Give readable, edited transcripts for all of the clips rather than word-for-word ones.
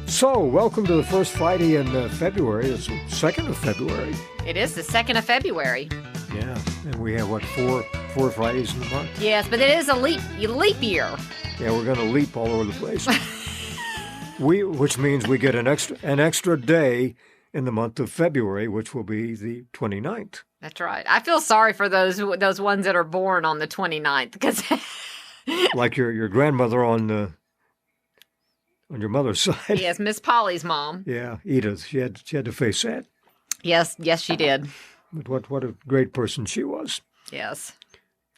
So, welcome to the first Friday in February. It's the 2nd of February. It is the 2nd of February. Yeah, and we have, four Fridays in the month? Yes, but it is a leap year. Yeah, we're going to leap all over the place. Which means we get an extra day in the month of February, which will be the 29th. That's right. I feel sorry for those ones that are born on the 29th, because like your grandmother on your mother's side. Yes, Miss Polly's mom. Yeah, Edith. She had to face that. Yes, she did. But what a great person she was. Yes.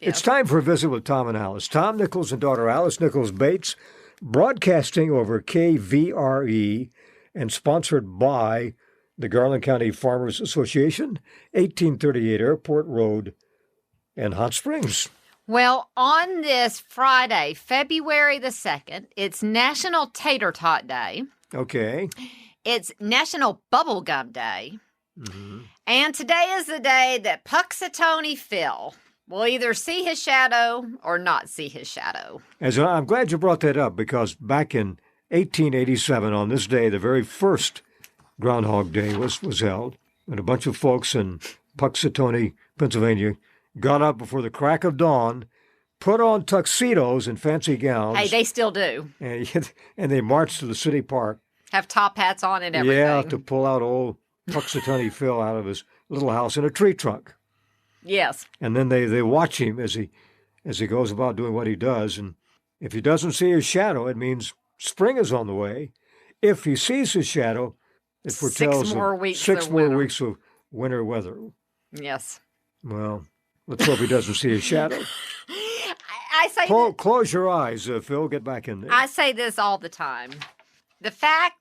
It's time for a visit with Tom and Alice. Tom Nichols and daughter Alice Nichols Bates, broadcasting over KVRE and sponsored by the Garland County Farmers Association, 1838 Airport Road in Hot Springs. Well, on this Friday, February the 2nd, it's National Tater Tot Day. Okay. It's National Bubblegum Day. Mm-hmm. And today is the day that Punxsutawney Phil will either see his shadow or not see his shadow. I'm glad you brought that up, because back in 1887, on this day, the very first Groundhog Day was held, and a bunch of folks in Punxsutawney, Pennsylvania, got up before the crack of dawn, put on tuxedos and fancy gowns. Hey, they still do. And they marched to the city park. Have top hats on and everything. Yeah, to pull out old Punxsutawney Phil out of his little house in a tree trunk. Yes. And then they watch him as he goes about doing what he does. And if he doesn't see his shadow, it means spring is on the way. If he sees his shadow, it foretells 6 more weeks weeks of winter weather. Yes. Well, let's hope he doesn't see his shadow. I say close your eyes, Phil. Get back in there. I say this all the time. The fact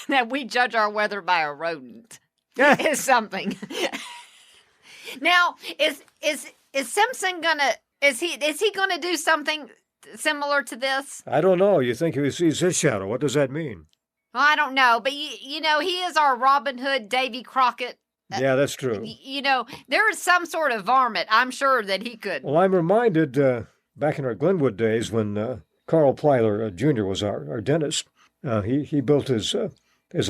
that we judge our weather by a rodent is something. Now, is Simpson gonna is he gonna do something similar to this? I don't know. You think if he sees his shadow, what does that mean? Well, I don't know, but you know, he is our Robin Hood, Davy Crockett. Yeah, that's true. You know, there is some sort of varmint, I'm sure, that he could. Well, I'm reminded back in our Glenwood days when Carl Plyler Jr. was our dentist. He built his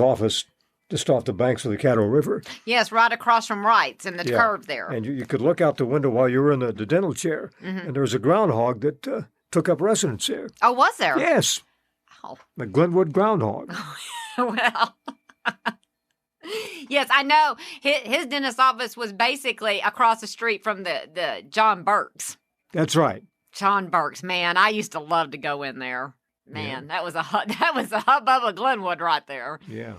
office just off the banks of the Caddo River. Yes, right across from Wright's in the curve there. And you could look out the window while you were in the dental chair, and there was a groundhog that took up residence there. Oh, was there? Yes. Oh. The Glenwood groundhog. Well, yes, I know. His dentist office was basically across the street from the John Burke's. That's right. John Burke's, man, I used to love to go in there. Man, that was a hubbub of Glenwood right there. Yeah.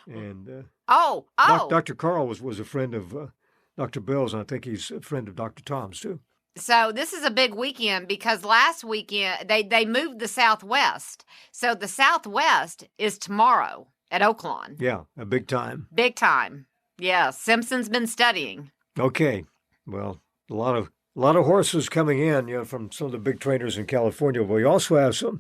And Dr. Carl was a friend of Dr. Bill's, and I think he's a friend of Dr. Tom's too. So this is a big weekend because last weekend they moved the Southwest. So the Southwest is tomorrow at Oaklawn. Yeah, a big time. Big time. Yeah, Simpson's been studying. Okay. Well, a lot of horses coming in, from some of the big trainers in California. But we also have some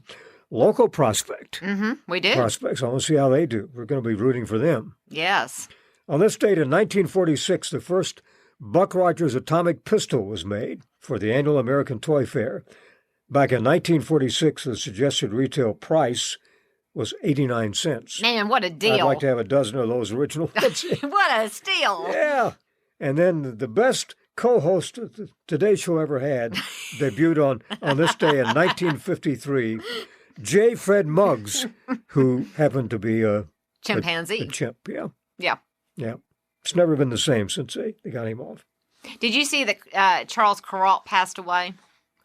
local prospects. Mm-hmm, we do. Prospects. I want to see how they do. We're going to be rooting for them. Yes. On this date in 1946, the first Buck Rogers atomic pistol was made for the annual American Toy Fair. Back in 1946, the suggested retail price was 89 cents. Man, what a deal. I'd like to have a dozen of those original ones. What a steal. Yeah. And then the best co-host the Today Show ever had debuted on this day in 1953, J. Fred Muggs, who happened to be a chimpanzee. A chimp, yeah. Yeah. Yeah. It's never been the same since they got him off. Did you see that Charles Kuralt passed away?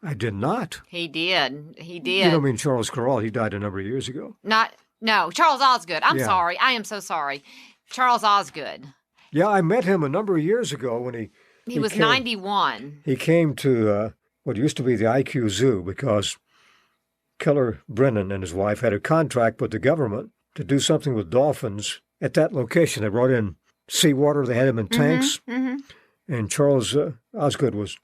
I did not. He did. You don't mean Charles Kuralt. He died a number of years ago. No, Charles Osgood. I'm sorry. I am so sorry. Charles Osgood. Yeah, I met him a number of years ago when he was 91. He came to what used to be the IQ Zoo because Keller Brennan and his wife had a contract with the government to do something with dolphins at that location. They brought in seawater. They had them in tanks. Mm-hmm. And Charles Osgood was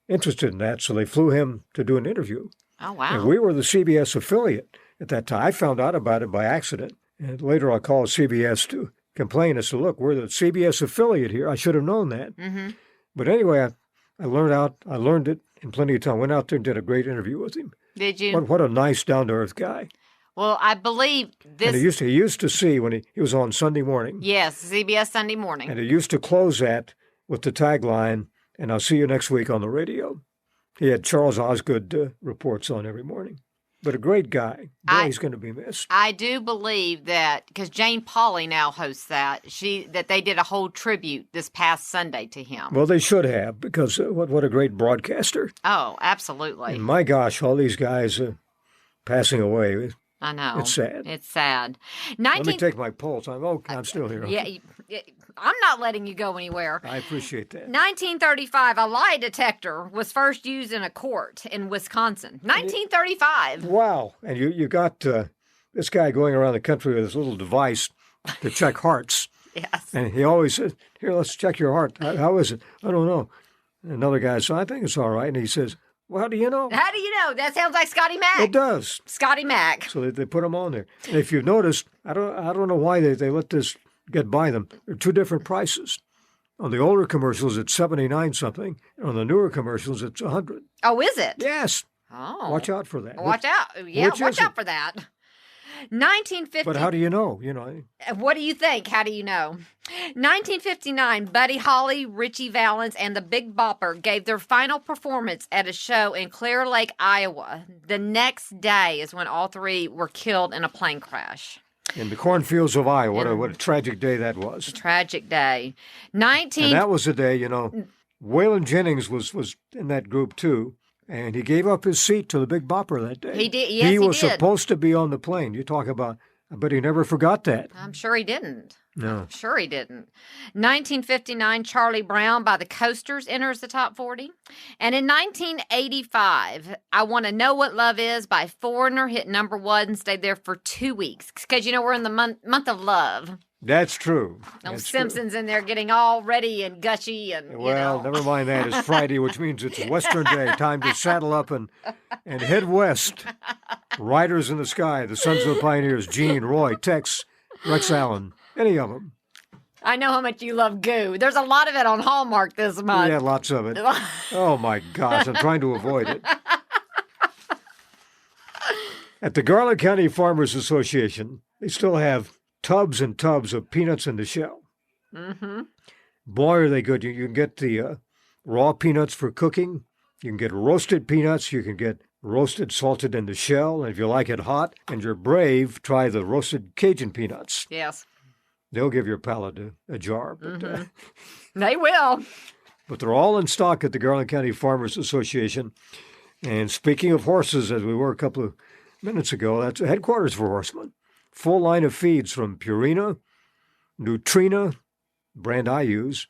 interested in that, so they flew him to do an interview. Oh, wow. And we were the CBS affiliate at that time. I found out about it by accident. And later I called CBS to complain. I said, look, we're the CBS affiliate here. I should have known that. Mm-hmm. But anyway, I learned it in plenty of time. Went out there and did a great interview with him. Did you? What a nice, down-to-earth guy. Well, I believe this. And he used to see when he was on Sunday morning. Yes, CBS Sunday Morning. And he used to close that with the tagline, "And I'll see you next week on the radio." He had Charles Osgood reports on every morning. But a great guy. Boy, he's going to be missed. I do believe that, because Jane Pauley now hosts that, that they did a whole tribute this past Sunday to him. Well, they should have, because what a great broadcaster. Oh, absolutely. And my gosh, all these guys passing away. I know. It's sad. It's sad. Let me take my pulse. I'm still here. Yeah, I'm not letting you go anywhere. I appreciate that. 1935, a lie detector was first used in a court in Wisconsin. 1935. Wow. And you got this guy going around the country with this little device to check hearts. Yes. And he always says, "Here, let's check your heart. How is it?" "I don't know." And another guy says, "I think it's all right." And he says, "Well, how do you know?" How do you know? That sounds like Scotty Mac. It does. Scotty Mac. So they put them on there. And if you've noticed, I don't know why they let this get by them. They're two different prices. On the older commercials, it's 79 something. And on the newer commercials, it's 100. Oh, is it? Yes. Oh. Watch out for that. Watch out. Yeah, watch out for that. 1950. But how do you know? What do you think? How do you know? 1959, Buddy Holly, Richie Valens, and the Big Bopper gave their final performance at a show in Clear Lake, Iowa. The next day is when all three were killed in a plane crash. In the cornfields of Iowa. What a tragic day that was. Tragic day. And that was the day, Waylon Jennings was in that group too. And he gave up his seat to the Big Bopper that day. He did. Yes, he was did. supposed to be on the plane. You talk about, I bet he never forgot that. I'm sure he didn't. No. I'm sure he didn't. 1959, Charlie Brown by the Coasters enters the top 40. And in 1985, I Want to Know What Love Is by Foreigner hit number 1 and stayed there for 2 weeks. Because, we're in the month of love. That's true. Simpsons in there getting all ready and gushy and, Well, never mind that. It's Friday, which means it's Western Day. Time to saddle up and head west. Riders in the Sky, the Sons of the Pioneers, Gene, Roy, Tex, Rex Allen, any of them. I know how much you love Goo. There's a lot of it on Hallmark this month. Yeah, lots of it. Oh, my gosh. I'm trying to avoid it. At the Garland County Farmers Association, they still have tubs and tubs of peanuts in the shell. Mm-hmm. Boy, are they good. You can get the raw peanuts for cooking. You can get roasted peanuts. You can get roasted, salted in the shell. And if you like it hot and you're brave, try the roasted Cajun peanuts. Yes. They'll give your palate a jar. But, they will. But they're all in stock at the Garland County Farmers Association. And speaking of horses, as we were a couple of minutes ago, that's the headquarters for Horseman. Full line of feeds from Purina, Nutrina, brand I use,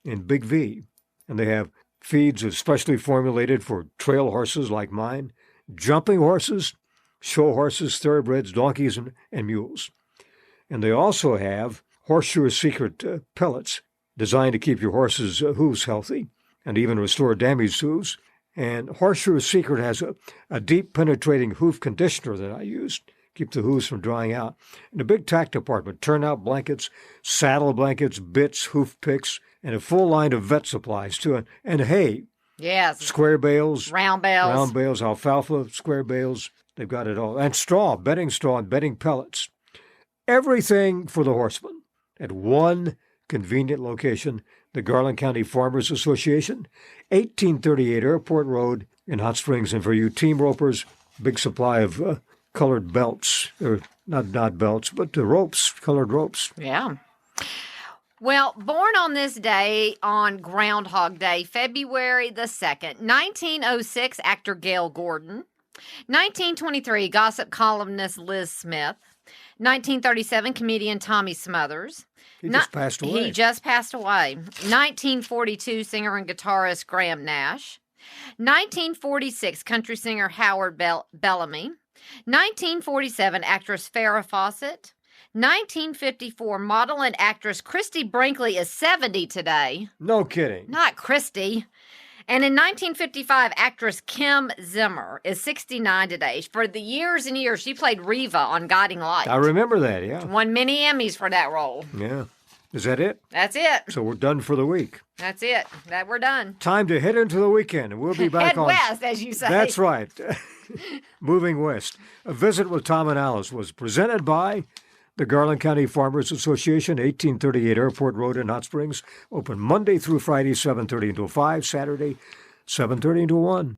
and Big V. And they have feeds especially formulated for trail horses like mine, jumping horses, show horses, thoroughbreds, donkeys, and mules. And they also have Horseshoe Secret pellets designed to keep your horse's hooves healthy and even restore damaged hooves. And Horseshoe Secret has a deep penetrating hoof conditioner that I use. Keep the hooves from drying out. And a big tack department, turnout blankets, saddle blankets, bits, hoof picks, and a full line of vet supplies too. And hay. Yes. Square bales. Round bales. Alfalfa, square bales. They've got it all. And straw and bedding pellets. Everything for the horseman at one convenient location, the Garland County Farmers Association, 1838 Airport Road in Hot Springs. And for you team ropers, big supply of colored belts, or not belts, but ropes, colored ropes. Yeah. Well, born on this day, on Groundhog Day, February the 2nd, 1906, actor Gale Gordon. 1923, gossip columnist Liz Smith. 1937, comedian Tommy Smothers. He just passed away. 1942, singer and guitarist Graham Nash. 1946, country singer Howard Bellamy. 1947, actress Farrah Fawcett. 1954, model and actress Christy Brinkley is 70 today. No kidding. Not Christy. And in 1955, actress Kim Zimmer is 69 today. For the years and years, she played Reva on Guiding Light. I remember that, yeah. Won many Emmys for that role. Yeah. Is that it? That's it. So we're done for the week. That's it. We're done. Time to head into the weekend, and we'll be back Head west, as you say. That's right. Moving west. A Visit with Tom and Alice was presented by the Garland County Farmers Association, 1838 Airport Road in Hot Springs. Open Monday through Friday, 7:30 until 5, Saturday, 7:30 until 1.